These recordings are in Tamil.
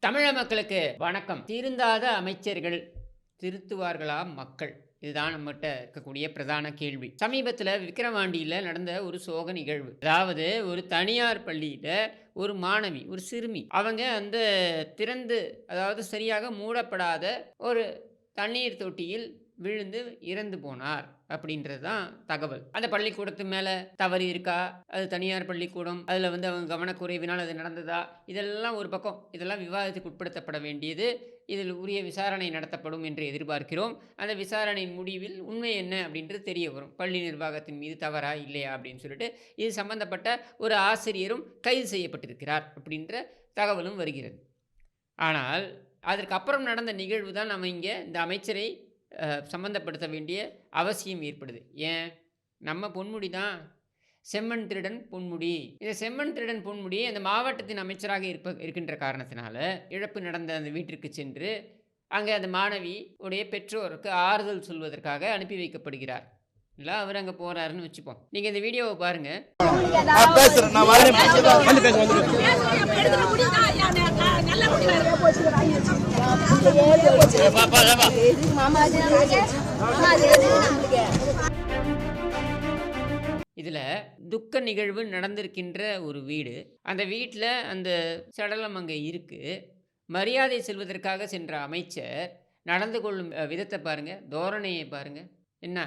தமிழக மக்களுக்கு வணக்கம். திருந்தாத அமைச்சர்கள் திருத்துவார்களா மக்கள்? இதுதான் நம்மகிட்ட இருக்கக்கூடிய பிரதான கேள்வி. சமீபத்தில் விக்கிரவாண்டியில் நடந்த ஒரு சோக நிகழ்வு. அதாவது ஒரு தனியார் பள்ளியில் ஒரு மாணவி, ஒரு சிறுமி, அவங்க அந்த திறந்து, அதாவது சரியாக மூடப்படாத ஒரு தண்ணீர் தொட்டியில் விழுந்து இறந்து போனார் அப்படின்றது தான் தகவல். அந்த பள்ளிக்கூடத்து மேலே தவறு இருக்கா, அது தனியார் பள்ளிக்கூடம், அதில் அவங்க கவனக்குறைவினால் அது நடந்ததா, இதெல்லாம் ஒரு பக்கம். இதெல்லாம் விவாதத்துக்கு உட்படுத்தப்பட வேண்டியது. இதில் உரிய விசாரணை நடத்தப்படும் என்று எதிர்பார்க்கிறோம். அந்த விசாரணை முடிவில் உண்மை என்ன அப்படின்றது தெரிய வரும். பள்ளி நிர்வாகத்தின் மீது தவறா இல்லையா அப்படின்னு சொல்லிட்டு இது சம்பந்தப்பட்ட ஒரு ஆசிரியரும் கைது செய்யப்பட்டிருக்கிறார் அப்படின்ற தகவலும் வருகிறது. ஆனால் அதற்கு அப்புறம் நடந்த நிகழ்வு தான் நம்ம இங்கே இந்த அமைச்சரை சம்மந்தப்படுத்த வேண்டிய அவசியம் ஏற்படுது. ஏன்? நம்ம பொன்முடி தான் செம்மண் திருடன் பொன்முடி. இந்த செம்மண் திருடன் பொன்முடி அந்த மாவட்டத்தின் அமைச்சராக இருக்கின்ற காரணத்தினால இழப்பு நடந்த அந்த வீட்டிற்கு சென்று அங்கே அந்த மாணவி உடைய பெற்றோருக்கு ஆறுதல் சொல்வதற்காக அனுப்பி வைக்கப்படுகிறார். இல்லை, அவர் அங்கே போகிறாருன்னு வச்சுப்போம். நீங்கள் இந்த வீடியோவை பாருங்கள். இதில் துக்க நிகழ்வு நடந்திருக்கின்ற ஒரு வீடு. அந்த வீட்டில் அந்த சடலம் அங்கே இருக்குது. மரியாதை செல்வதற்காக சென்ற அமைச்சர் நடந்து கொள்ளும் விதத்தை பாருங்கள், தோரணையை பாருங்கள். என்ன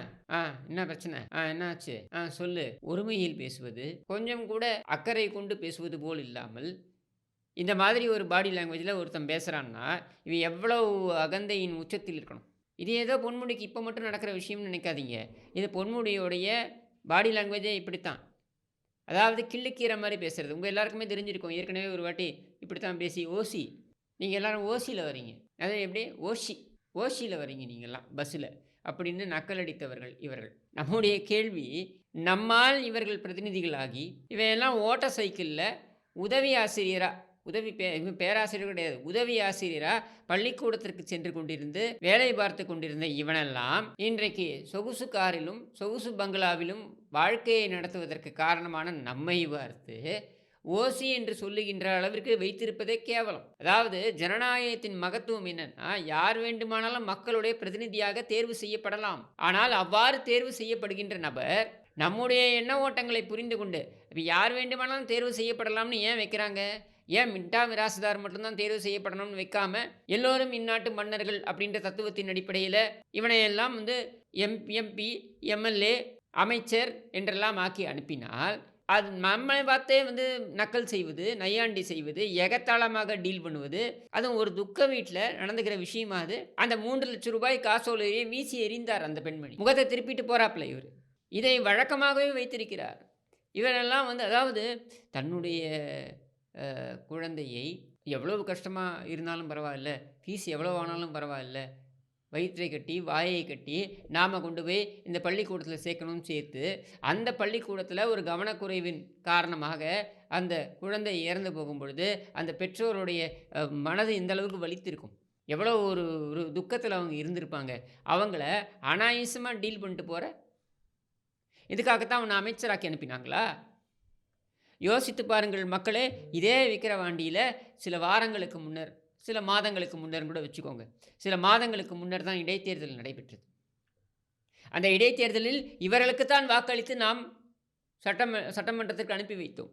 என்ன பிரச்சனை, என்ன ஆச்சு, சொல்லு. ஒருமையில் பேசுவது, கொஞ்சம் கூட அக்கறை கொண்டு பேசுவது போல் இல்லாமல் இந்த மாதிரி ஒரு பாடி லாங்குவேஜில் ஒருத்தன் பேசுகிறான்னா இவன் எவ்வளவு அகந்தையின் உச்சத்தில் இருக்கணும். இது ஏதோ பொன்முடிக்கு இப்போ மட்டும் நடக்கிற விஷயம்னு நினைக்காதீங்க. இது பொன்முடியோடைய பாடி லாங்குவேஜே இப்படித்தான். அதாவது கிள்ளுக்கீரை மாதிரி பேசுகிறது. உங்கள் எல்லாருக்குமே தெரிஞ்சிருக்கும். ஏற்கனவே ஒரு வாட்டி இப்படித்தான் பேசி ஓசி, நீங்கள் எல்லோரும் ஓசியில் வரீங்க, அதே எப்படி ஓசியில் வரீங்க நீங்கள்லாம் பஸ்ஸில் அப்படின்னு நக்கல் அடித்தவர்கள் இவர்கள். நம்முடைய கேள்வி, நம்மால் இவர்கள் பிரதிநிதிகளாகி இவையெல்லாம் ஓட்ட சைக்கிளில் உதவி ஆசிரியராக, பேராசிரியர் கிடையாது, உதவி ஆசிரியராக பள்ளிக்கூடத்திற்கு சென்று கொண்டிருந்து வேலை பார்த்து கொண்டிருந்த இவனெல்லாம் இன்றைக்கு சொகுசு காரிலும் சொகுசு பங்களாவிலும் வாழ்க்கையை நடத்துவதற்கு காரணமான நம்மை பார்த்து ஓசி என்று சொல்லுகின்ற அளவிற்கு வைத்திருப்பதே கேவலம். அதாவது ஜனநாயகத்தின் மகத்துவம் என்னன்னா, யார் வேண்டுமானாலும் மக்களுடைய பிரதிநிதியாக தேர்வு செய்யப்படலாம். ஆனால் அவ்வாறு தேர்வு செய்யப்படுகின்ற நபர் நம்முடைய எண்ண ஓட்டங்களை புரிந்து கொண்டு யார் வேண்டுமானாலும் தேர்வு செய்யப்படலாம்னு ஏன் வைக்கிறாங்க? ஏன் மின்டா மிராசுதார் மட்டும்தான் தேர்வு செய்யப்படணும்னு வைக்காம எல்லோரும் இந்நாட்டு மன்னர்கள் அப்படின்ற தத்துவத்தின் அடிப்படையில் இவனையெல்லாம் எம்பி, எம்எல்ஏ, அமைச்சர் என்றெல்லாம் ஆக்கி அனுப்பினால் அது நம்மை பார்த்தே நக்கல் செய்வது, நையாண்டி செய்வது, எகத்தாளமாக டீல் பண்ணுவது, அதுவும் ஒரு துக்க வீட்டில் நடந்துக்கிற விஷயமா அது. அந்த 3 லட்சம் ரூபாய் காசோலையை வீசி எறிந்தார் அந்த பெண்மணி. முகத்தை திருப்பிட்டு போறாப்புல இவர். இதை வழக்கமாகவே வைத்திருக்கிறார். இவரெல்லாம் அதாவது தன்னுடைய குழந்தையை எவ்வளவு கஷ்டமாக இருந்தாலும் பரவாயில்ல, ஃபீஸ் எவ்வளோ ஆனாலும் பரவாயில்ல, வயிற்றை கட்டி வாயை கட்டி நாம் கொண்டு போய் இந்த பள்ளிக்கூடத்தில் சேர்க்கணும்னு சேர்த்து அந்த பள்ளிக்கூடத்தில் ஒரு கவனக்குறைவின் காரணமாக அந்த குழந்தை இறந்து போகும் பொழுது அந்த பெற்றோருடைய மனது இந்த அளவுக்கு வலித்திருக்கும். எவ்வளோ ஒரு ஒரு துக்கத்தில் அவங்க இருந்திருப்பாங்க. அவங்கள அனாயசமாக டீல் பண்ணிட்டு போகிற இதுக்காகத்தான் அவனை அமைச்சராக்கி அனுப்பினாங்களா? யோசித்து பாருங்கள் மக்களே. இதே விக்கிரவாண்டியில் சில வாரங்களுக்கு முன்னர், சில மாதங்களுக்கு முன்னர் கூட வச்சுக்கோங்க, சில மாதங்களுக்கு முன்னர் தான் இடைத்தேர்தல் நடைபெற்றது. அந்த இடைத்தேர்தலில் இவர்களுக்குத்தான் வாக்களித்து நாம் சட்டமன்றத்திற்கு அனுப்பி வைத்தோம்.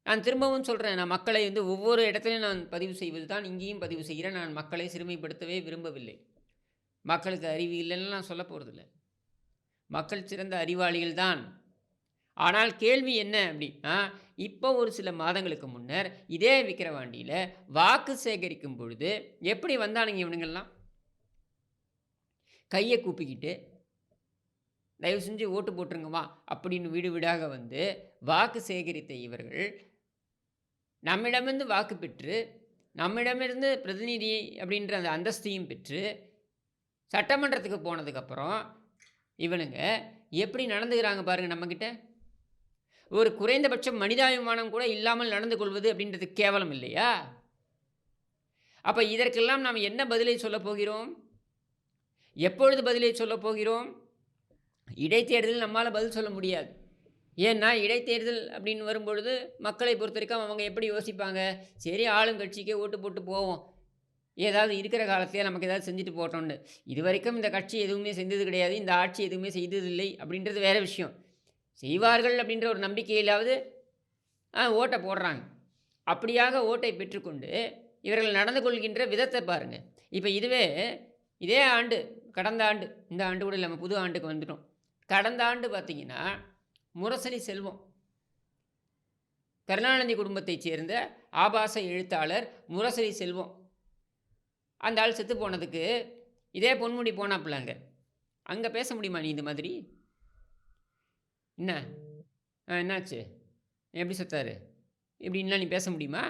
நான் திரும்பவும் சொல்கிறேன், நான் மக்களை ஒவ்வொரு இடத்துலையும் நான் பதிவு செய்வது தான் இங்கேயும் பதிவு செய்கிறேன். நான் மக்களை சிறுமைப்படுத்தவே விரும்பவில்லை. மக்களுக்கு அறிவு இல்லைன்னு நான் சொல்ல போகிறதில்லை. மக்கள் சிறந்த அறிவாளிகள் தான். ஆனால் கேள்வி என்ன அப்படின்னா, இப்போ ஒரு சில மாதங்களுக்கு முன்னர் இதே விக்கிரவாண்டியில் வாக்கு சேகரிக்கும் பொழுது எப்படி வந்தானுங்க இவனுங்கள்லாம்? கையை கூப்பிக்கிட்டு தயவு செஞ்சு ஓட்டு போட்டுருங்கம்மா அப்படின்னு வீடு வீடாக வாக்கு சேகரித்த இவர்கள் நம்மிடமிருந்து வாக்கு பெற்று, நம்மிடமிருந்து பிரதிநிதி அப்படின்ற அந்த அந்தஸ்தையும் பெற்று சட்டமன்றத்துக்கு போனதுக்கப்புறம் இவனுங்க எப்படி நடந்துக்கிறாங்க பாருங்கள். நம்மக்கிட்ட ஒரு குறைந்தபட்சம் மனிதாபிமானம் கூட இல்லாமல் நடந்து கொள்வது அப்படின்றது கேவலம் இல்லையா? அப்போ இதற்கெல்லாம் நாம் என்ன பதிலை சொல்லப் போகிறோம்? எப்பொழுது பதிலை சொல்லப் போகிறோம்? இடைத்தேர்தலில் நம்மால் பதில் சொல்ல முடியாது. ஏன்னா இடைத்தேர்தல் அப்படின்னு வரும்பொழுது மக்களை பொறுத்த வரைக்கும் அவங்க எப்படி யோசிப்பாங்க? சரி, ஆளுங்கட்சிக்கே ஓட்டு போட்டு போவோம், ஏதாவது இருக்கிற காலத்திலேயே நமக்கு ஏதாவது செஞ்சுட்டு போட்டோம்னு. இதுவரைக்கும் இந்த கட்சி எதுவுமே செஞ்சது கிடையாது. இந்த ஆட்சி எதுவுமே செய்ததில்லை அப்படின்றது வேற விஷயம். செய்வார்கள் அப்படின்ற ஒரு நம்பிக்கையிலாவது ஓட்ட போடுறாங்க. அப்படியாக ஓட்டை பெற்றுக்கொண்டு இவர்கள் நடந்து கொள்கின்ற விதத்தை பாருங்க. இப்ப இதே ஆண்டு, கடந்த ஆண்டு, இந்த ஆண்டு கூட இல்ல, நம்ம புது ஆண்டுக்கு வந்துட்டோம். கடந்த ஆண்டு பார்த்தீங்கன்னா, முரசொலி செல்வம், கருணாநிதி குடும்பத்தைச் சேர்ந்த ஆபாச எழுத்தாளர் முரசொலி செல்வம், அந்த ஆள் செத்து போனதுக்கு இதே பொன்முடி போனாப்புல அங்க. அங்க பேச முடியுமா நீ இந்த மாதிரி? என்ன? என்னாச்சு? எப்படி செத்தாரு? இப்படின்லாம் நீ பேச முடியுமா?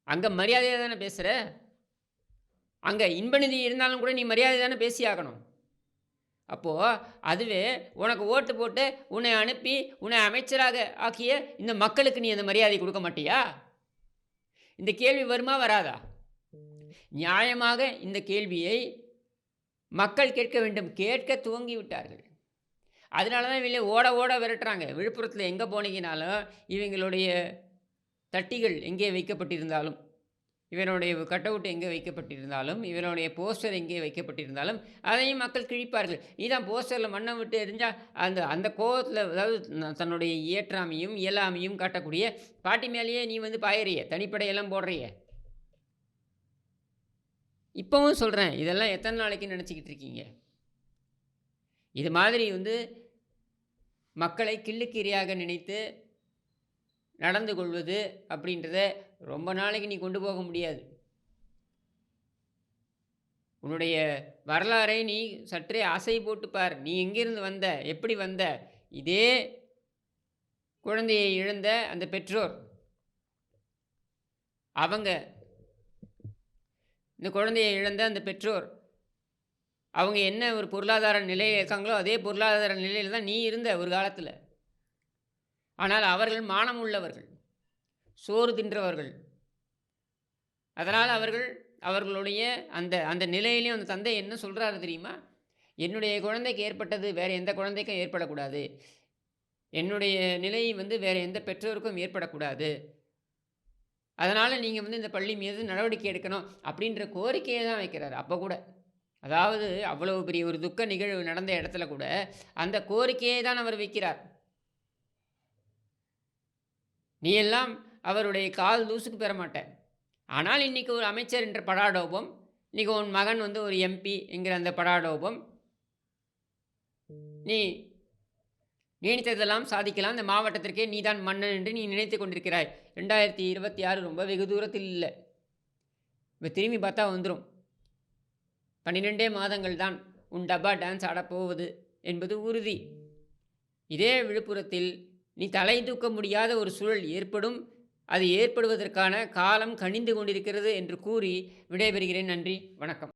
அங்க மரியாதையா தானே பேசுற. அங்க இன்ப நிதி இருந்தாலும் கூட நீ மரியாதை தானே பேசியாகணும். அப்போ அதுவே உனக்கு ஓட்டு போட்டு உன்னை அனுப்பி உன்னை அமைச்சராக ஆக்கிய இந்த மக்களுக்கு நீ அந்த மரியாதை கொடுக்க மாட்டியா? இந்த கேள்வி வருமா வராதா? நியாயமாக இந்த கேள்வியை மக்கள் கேட்க வேண்டும். கேட்க துவங்கி விட்டார்கள். அதனால தான் இவங்கள ஓட ஓட விரட்டுறாங்க. விழுப்புரத்தில் எங்கே போனீங்கனாலும் இவங்களுடைய தட்டிகள் எங்கே வைக்கப்பட்டிருந்தாலும், இவனுடைய கட் அவுட் எங்கே வைக்கப்பட்டிருந்தாலும், இவனுடைய போஸ்டர் எங்கே வைக்கப்பட்டிருந்தாலும் அதையும் மக்கள் கிழிப்பார்கள். நீதான் போஸ்டரில் மண்ணை விட்டு எரிஞ்சா அந்த அந்த கோவத்தில், அதாவது தன்னுடைய இயற்றாமையும் இயலாமையும் காட்டக்கூடிய பாட்டி மேலேயே நீ வந்து பாயறிய, தனிப்படையெல்லாம் போடுறிய. இப்பவும் சொல்கிறேன், இதெல்லாம் எத்தனை நாளைக்கு நினச்சிக்கிட்டு இருக்கீங்க? இது மாதிரி வந்து மக்களை கிள்ளுக்கீரையாக நினைத்து நடந்து கொள்வது அப்படின்றத ரொம்ப நாளைக்கு நீ கொண்டு போக முடியாது. உன்னுடைய வரலாறை நீ சற்றே அசை போட்டு பார். நீ எங்கிருந்து வந்த, எப்படி வந்த? இதே குழந்தையை இழந்த அந்த பெற்றோர், அவங்க இந்த குழந்தையை இழந்த அந்த பெற்றோர், அவங்க என்ன ஒரு பொருளாதார நிலையில் இருக்காங்களோ அதே பொருளாதார நிலையில் தான் நீ இருந்த ஒரு காலத்தில். ஆனால் அவர்கள் மானம் உள்ளவர்கள், சோறு தின்றவர்கள். அதனால் அவர்களுடைய அந்த அந்த நிலையிலையும் அந்த தந்தை என்ன சொல்கிறாரு தெரியுமா? என்னுடைய குழந்தைக்கு ஏற்பட்டது வேறு எந்த குழந்தைக்கும் ஏற்படக்கூடாது. என்னுடைய நிலை வந்து வேறு எந்த பெற்றோருக்கும் ஏற்படக்கூடாது. அதனால் நீங்கள் வந்து இந்த பள்ளி மீது நடவடிக்கை எடுக்கணும் அப்படின்ற கோரிக்கையை தான் வைக்கிறார். அப்போ கூட, அதாவது அவ்வளவு பெரிய ஒரு துக்க நிகழ்வு நடந்த இடத்துல கூட அந்த கோரிக்கையை தான் அவர் வைக்கிறார். நீ எல்லாம் அவருடைய கால் தூசுக்கு பெற மாட்ட. ஆனால் இன்றைக்கி ஒரு அமைச்சர் என்ற படாடோபம், இன்றைக்கி உன் மகன் வந்து ஒரு எம்பி என்கிற அந்த படாடோபம், நீ நினைத்ததெல்லாம் சாதிக்கலாம், இந்த மாவட்டத்திற்கே நீதான் மன்னன் என்று நீ நினைத்து கொண்டிருக்கிறாய். 2026 ரொம்ப வெகு தூரத்தில் இல்லை. இப்போ திரும்பி பார்த்தா வந்துடும். 12 மாதங்கள் தான் உன் டப்பா டான்ஸ் ஆடப்போவது என்பது உறுதி. இதே விழுப்புரத்தில் நீ தலை தூக்க முடியாத ஒரு சூழல் ஏற்படும். அது ஏற்படுவதற்கான காலம் கனிந்து கொண்டிருக்கிறது என்று கூறி விடைபெறுகிறேன். நன்றி, வணக்கம்.